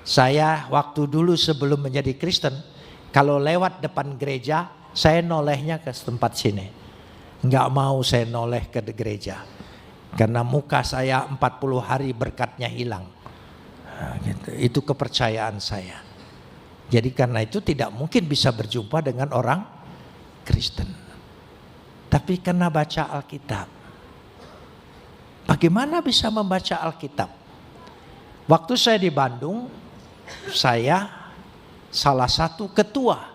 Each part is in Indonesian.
Saya waktu dulu sebelum menjadi Kristen, kalau lewat depan gereja, saya nolehnya ke tempat sini. Nggak mau saya noleh ke gereja. Karena muka saya 40 hari berkatnya hilang. Nah, gitu. Itu kepercayaan saya. Jadi karena itu tidak mungkin bisa berjumpa dengan orang Kristen. Tapi karena baca Alkitab. Bagaimana bisa membaca Alkitab? Waktu saya di Bandung, saya salah satu ketua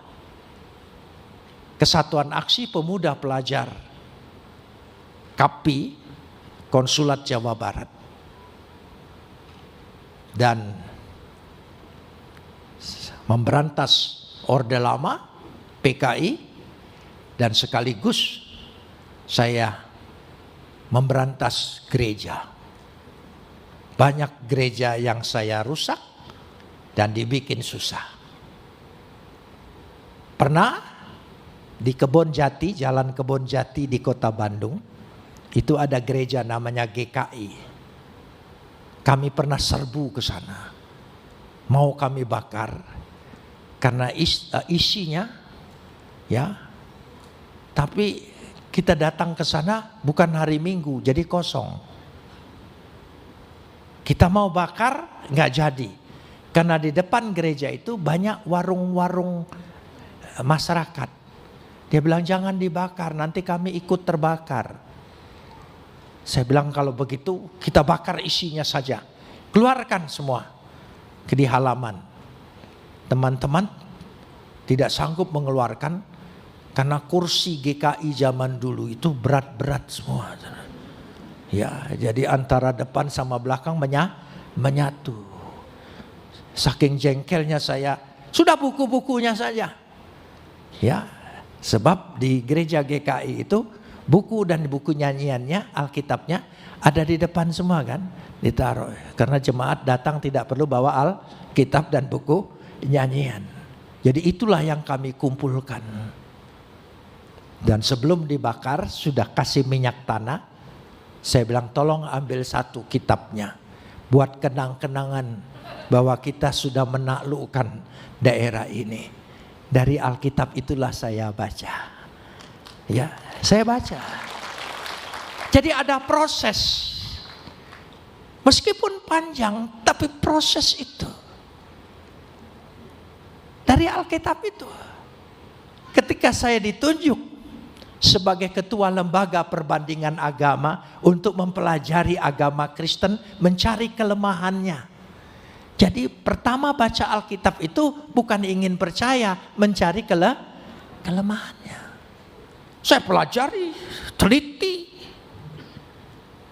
Kesatuan Aksi Pemuda Pelajar KAPI Konsulat Jawa Barat. Dan memberantas Orde Lama, PKI, dan sekaligus saya memberantas gereja. Banyak gereja yang saya rusak dan dibikin susah. Pernah di Kebon Jati, Jalan Kebon Jati di Kota Bandung, itu ada gereja namanya GKI. Kami pernah serbu ke sana. Mau kami bakar karena isinya ya. Tapi kita datang ke sana bukan hari Minggu, jadi kosong. Kita mau bakar nggak jadi. Karena di depan gereja itu banyak warung-warung masyarakat. Dia bilang jangan dibakar, nanti kami ikut terbakar. Saya bilang kalau begitu kita bakar isinya saja. Keluarkan semua di halaman. Teman-teman tidak sanggup mengeluarkan karena kursi GKI zaman dulu itu berat-berat semua. Ya, jadi antara depan sama belakang menyatu. Saking jengkelnya saya, sudah buku-bukunya saja. Ya, sebab di gereja GKI itu buku dan buku nyanyiannya, Alkitabnya ada di depan semua kan, ditaruh. Karena jemaat datang tidak perlu bawa Alkitab dan buku nyanyian. Jadi itulah yang kami kumpulkan. Dan sebelum dibakar sudah kasih minyak tanah. Saya bilang tolong ambil satu kitabnya. Buat kenang-kenangan bahwa kita sudah menaklukkan daerah ini. Dari Alkitab itulah saya baca. Ya, saya baca. Jadi ada proses. Meskipun panjang, tapi proses itu. Dari Alkitab itu. Ketika saya ditunjuk sebagai ketua lembaga perbandingan agama untuk mempelajari agama Kristen, mencari kelemahannya. Jadi pertama baca Alkitab itu bukan ingin percaya, mencari kelemahannya. Saya pelajari, teliti,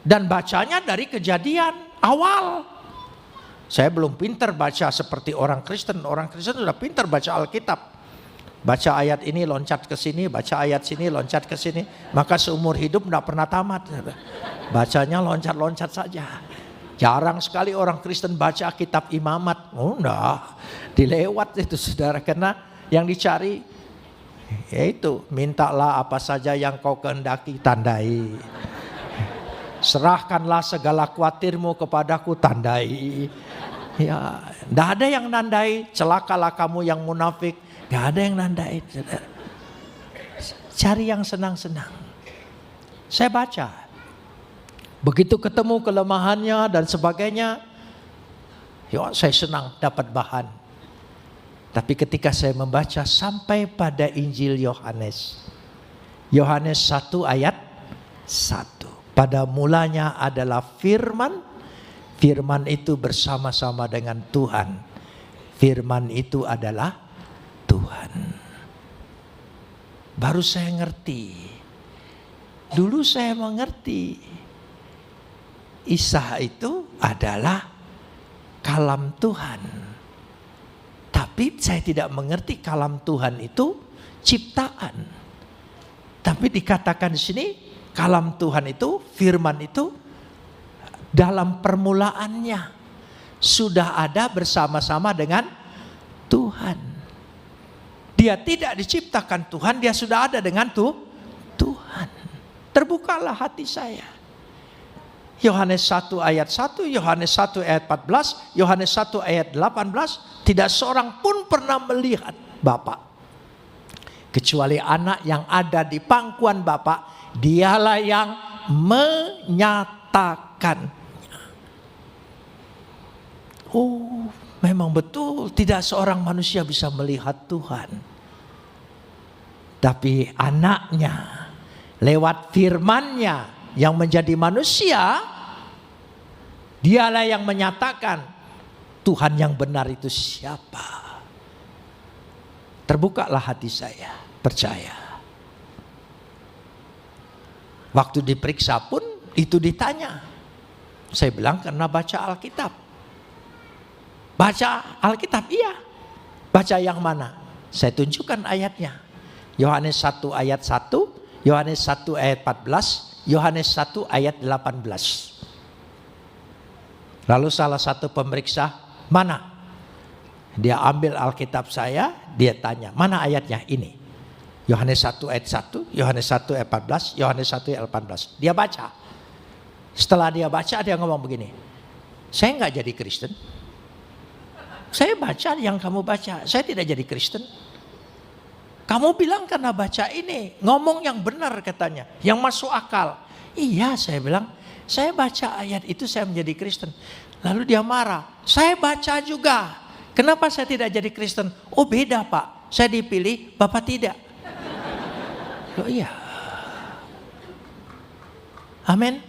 dan bacanya dari kejadian awal. Saya belum pintar baca seperti orang Kristen. Orang Kristen sudah pintar baca Alkitab. Baca ayat ini loncat ke sini, baca ayat sini loncat ke sini. Maka seumur hidup tidak pernah tamat. Bacanya loncat-loncat saja. Jarang sekali orang Kristen baca kitab imamat. Oh enggak, dilewat itu saudara. Karena yang dicari yaitu mintalah apa saja yang kau kehendaki, tandai. Serahkanlah segala khawatirmu kepadaku, tandai. Ya, tidak ada yang nandai. Celakalah kamu yang munafik. Tidak ada yang nandai. Cari yang senang-senang. Saya baca. Begitu ketemu kelemahannya dan sebagainya, ya saya senang dapat bahan. Tapi ketika saya membaca sampai pada Injil Yohanes. Yohanes 1 ayat 1. Pada mulanya adalah firman. Firman itu bersama-sama dengan Tuhan. Firman itu adalah Tuhan. Baru saya ngerti. Dulu saya mengerti. Isa itu adalah kalam Tuhan. Tapi saya tidak mengerti kalam Tuhan itu ciptaan. Tapi dikatakan di sini kalam Tuhan itu, firman itu dalam permulaannya sudah ada bersama-sama dengan Tuhan. Dia tidak diciptakan Tuhan, dia sudah ada dengan Tuhan. Terbukalah hati saya. Yohanes 1 ayat 1, Yohanes 1 ayat 14, Yohanes 1 ayat 18, tidak seorang pun pernah melihat Bapa. Kecuali anak yang ada di pangkuan Bapa, dialah yang menyatakan. Oh, memang betul tidak seorang manusia bisa melihat Tuhan. Tapi anaknya lewat firman-Nya yang menjadi manusia, dialah yang menyatakan Tuhan yang benar itu siapa. Terbukalah hati saya, percaya. Waktu diperiksa pun itu ditanya. Saya bilang karena baca Alkitab. Baca Alkitab, iya. Baca yang mana? Saya tunjukkan ayatnya. Yohanes 1 ayat 1, Yohanes 1 ayat 14, Yohanes 1 ayat 18. Lalu salah satu pemeriksa, mana? Dia ambil Alkitab saya, dia tanya, mana ayatnya? Ini. Yohanes 1 ayat 1, Yohanes 1 ayat 14, Yohanes 1 ayat 18. Dia baca. Setelah dia baca, dia ngomong begini, saya enggak jadi Kristen. Saya baca yang kamu baca, saya tidak jadi Kristen. Kamu bilang karena baca ini, ngomong yang benar katanya, yang masuk akal. Iya, saya bilang, saya baca ayat itu saya menjadi Kristen. Lalu dia marah, saya baca juga. Kenapa saya tidak jadi Kristen? Oh beda Pak, saya dipilih, Bapak tidak. Oh iya. Amin.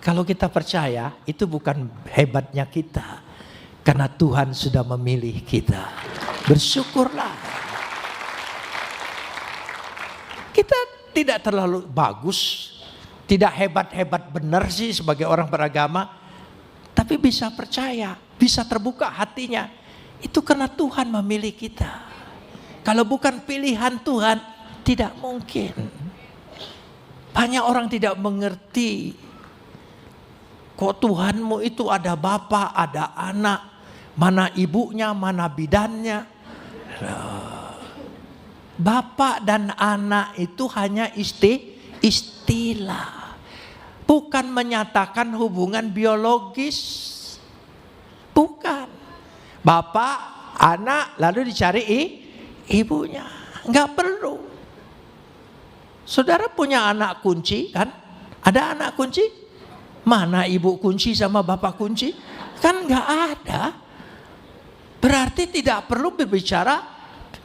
Kalau kita percaya, itu bukan hebatnya kita. Karena Tuhan sudah memilih kita. Bersyukurlah. Kita tidak terlalu bagus, tidak hebat-hebat benar sih sebagai orang beragama, tapi bisa percaya, bisa terbuka hatinya. Itu karena Tuhan memilih kita. Kalau bukan pilihan Tuhan, tidak mungkin. Banyak orang tidak mengerti. Kok Tuhanmu itu ada bapa, ada anak, mana ibunya, mana bidannya. Bapak dan anak itu hanya istilah. Bukan menyatakan hubungan biologis. Bukan. Bapak, anak, lalu dicari ibunya. Enggak perlu. Saudara punya anak kunci kan? Ada anak kunci? Mana ibu kunci sama bapak kunci? Kan enggak ada. Berarti tidak perlu berbicara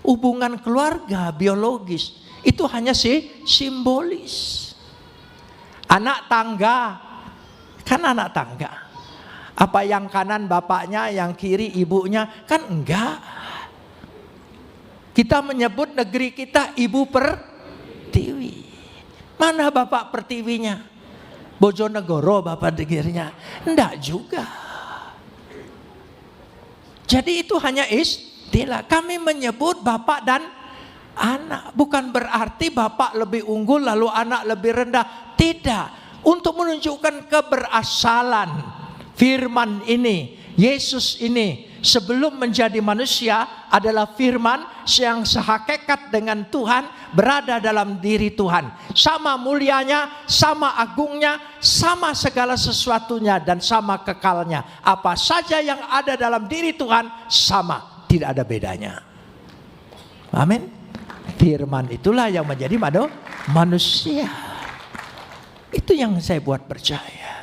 hubungan keluarga biologis. Itu hanya simbolis. Anak tangga, kan anak tangga. Apa yang kanan bapaknya, yang kiri ibunya, kan enggak. Kita menyebut negeri kita Ibu Pertiwi. Mana Bapak Pertiwinya? Bojonegoro Bapak negerinya? Enggak juga. Jadi itu hanya istilah. Kami menyebut bapak dan anak. Bukan berarti bapak lebih unggul lalu anak lebih rendah. Tidak. Untuk menunjukkan keberasalan firman ini. Yesus ini sebelum menjadi manusia adalah firman yang sehakikat dengan Tuhan, berada dalam diri Tuhan. Sama mulianya, sama agungnya, sama segala sesuatunya dan sama kekalnya. Apa saja yang ada dalam diri Tuhan sama, tidak ada bedanya. Amin. Firman itulah yang menjadi manusia. Itu yang saya buat percaya.